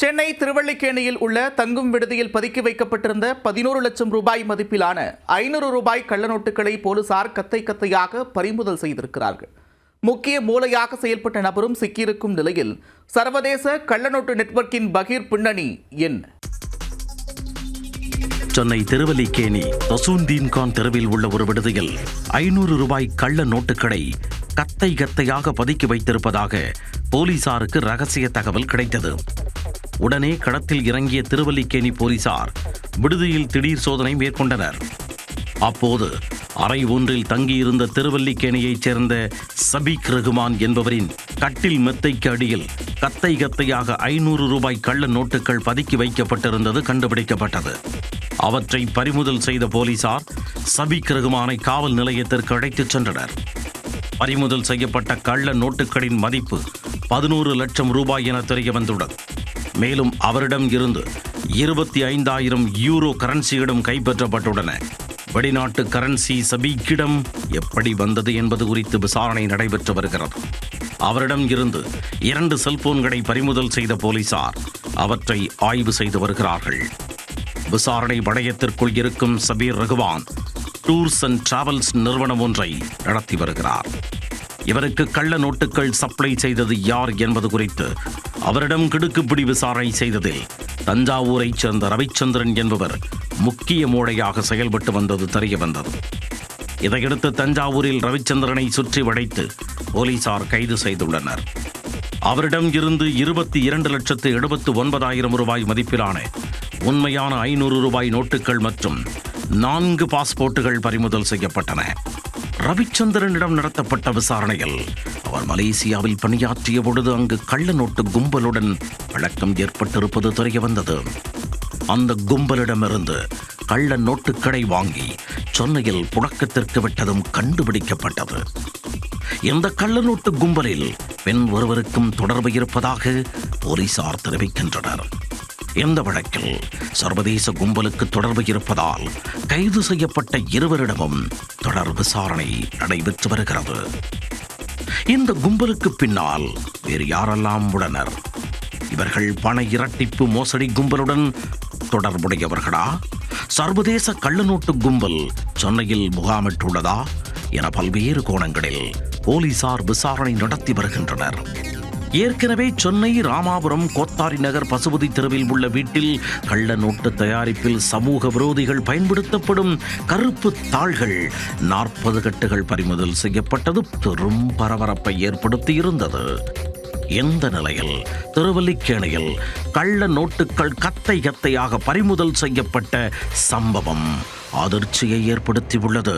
சென்னை திருவல்லிக்கேணியில் உள்ள தங்கும் விடுதியில் பதுக்கி வைக்கப்பட்டிருந்த 11 லட்சம் ரூபாய் மதிப்பிலான 500 ரூபாய் கள்ளநோட்டுகளை போலீசார் கத்தை கத்தையாக பறிமுதல் செய்திருக்கிறார்கள். முக்கிய மூளையாக செயல்பட்ட நபரும் சிக்கியிருக்கும் நிலையில் சர்வதேச கள்ளநோட்டு நெட்வொர்க்கின் பகீர் பின்னணி என்ன? சென்னை திருவல்லிக்கேணி ரசூன்தீன்கான் தெருவில் உள்ள ஒரு விடுதியில் 500 ரூபாய் கள்ள நோட்டுகளை கத்தை கத்தையாக பதுக்கி வைத்திருப்பதாக போலீசாருக்கு ரகசிய தகவல் கிடைத்தது. உடனே களத்தில் இறங்கிய திருவல்லிக்கேணி போலீசார் விடுதியில் திடீர் சோதனை மேற்கொண்டனர். அப்போது அறை ஒன்றில் தங்கியிருந்த திருவல்லிக்கேணியைச் சேர்ந்த சபீக் ரகுமான் என்பவரின் கட்டில் மெத்தைக்கு அடியில் கத்தை கத்தையாக 500 ரூபாய் கள்ள நோட்டுகள் பதுக்கி வைக்கப்பட்டிருந்தது கண்டுபிடிக்கப்பட்டது. அவற்றை பறிமுதல் செய்த போலீசார் சபீக் ரகுமானை காவல் நிலையத்திற்கு அழைத்துச் சென்றனர். பறிமுதல் செய்யப்பட்ட கள்ள நோட்டுகளின் மதிப்பு 11 லட்சம் ரூபாய் என தெரிய வந்துள்ளது. மேலும் அவரிடம் இருந்து 25,000 யூரோ கரன்சியிடம் கைப்பற்றப்பட்டுள்ளன. வெளிநாட்டு கரன்சி சபீக்கிடம் எப்படி வந்தது என்பது குறித்து விசாரணை நடைபெற்று வருகிறது. அவரிடம் இருந்து 2 செல்போன்களை பறிமுதல் செய்த போலீசார் அவற்றை ஆய்வு செய்து வருகிறார்கள். விசாரணை வளையத்திற்குள் இருக்கும் சபீர் ரகுவான் டூர்ஸ் அண்ட் டிராவல்ஸ் நிறுவனம் ஒன்றை நடத்தி வருகிறார். இவருக்கு கள்ள நோட்டுகள் சப்ளை செய்தது யார் என்பது குறித்து அவரிடம் கிடுக்குப்பிடி விசாரணை செய்ததில் தஞ்சாவூரைச் சேர்ந்த ரவிச்சந்திரன் என்பவர் முக்கிய மூளையாக செயல்பட்டு வந்தது தெரிய வந்தது. இதையடுத்து தஞ்சாவூரில் ரவிச்சந்திரனை சுற்றி வளைத்து போலீசார் கைது செய்துள்ளனர். அவரிடம் இருந்து 22,79,000 ரூபாய் மதிப்பிலான உண்மையான 500 ரூபாய் நோட்டுகள் மற்றும் 4 பாஸ்போர்ட்டுகள் பறிமுதல் செய்யப்பட்டன. ரவிச்சந்திரனிடம் நடத்தப்பட்ட விசாரணையில் அவர் மலேசியாவில் பணியாற்றிய பொழுது அங்கு கள்ள நோட்டு கும்பலுடன் பழக்கம் ஏற்பட்டிருப்பது தெரிய வந்தது. அந்த கும்பலிடமிருந்து கள்ள நோட்டுகளை வாங்கி சென்னையில் புழக்கத்திற்கு விட்டதும் கண்டுபிடிக்கப்பட்டது. இந்த கள்ள நோட்டு கும்பலில் பெண் ஒருவருக்கும் தொடர்பு இருப்பதாக போலீசார் தெரிவிக்கின்றனர். இந்த வழக்கில் சர்வதேச கும்பலுக்கு தொடர்பு இருப்பதால் கைது செய்யப்பட்ட இருவரிடமும் தொடர் விசாரணை நடைபெற்று வருகிறது. இந்த கும்பலுக்கு பின்னால் வேறு யாரெல்லாம் உள்ளனர்? இவர்கள் பண இரட்டிப்பு மோசடி கும்பலுடன் தொடர்புடையவர்களா? சர்வதேச கள்ளநோட்டு கும்பல் சென்னையில் முகாமிட்டுள்ளதா என பல்வேறு கோணங்களில் போலீசார் விசாரணை நடத்தி வருகின்றனர். ஏற்கனவே சென்னை ராமாபுரம் கோத்தாரி நகர் பசுபதி தெருவில் உள்ள வீட்டில் கள்ள நோட்டு தயாரிப்பில் சமூக விரோதிகள் பயன்படுத்தப்படும் கருப்பு தாள்கள் 40 கட்டுகள் பறிமுதல் செய்யப்பட்டது பெரும் பரபரப்பை ஏற்படுத்தியிருந்தது. இந்த நிலையில் திருவல்லிக்கேணியில் கள்ள நோட்டுகள் கத்தை கத்தையாக பறிமுதல் செய்யப்பட்ட சம்பவம் அதிர்ச்சியை ஏற்படுத்தியுள்ளது.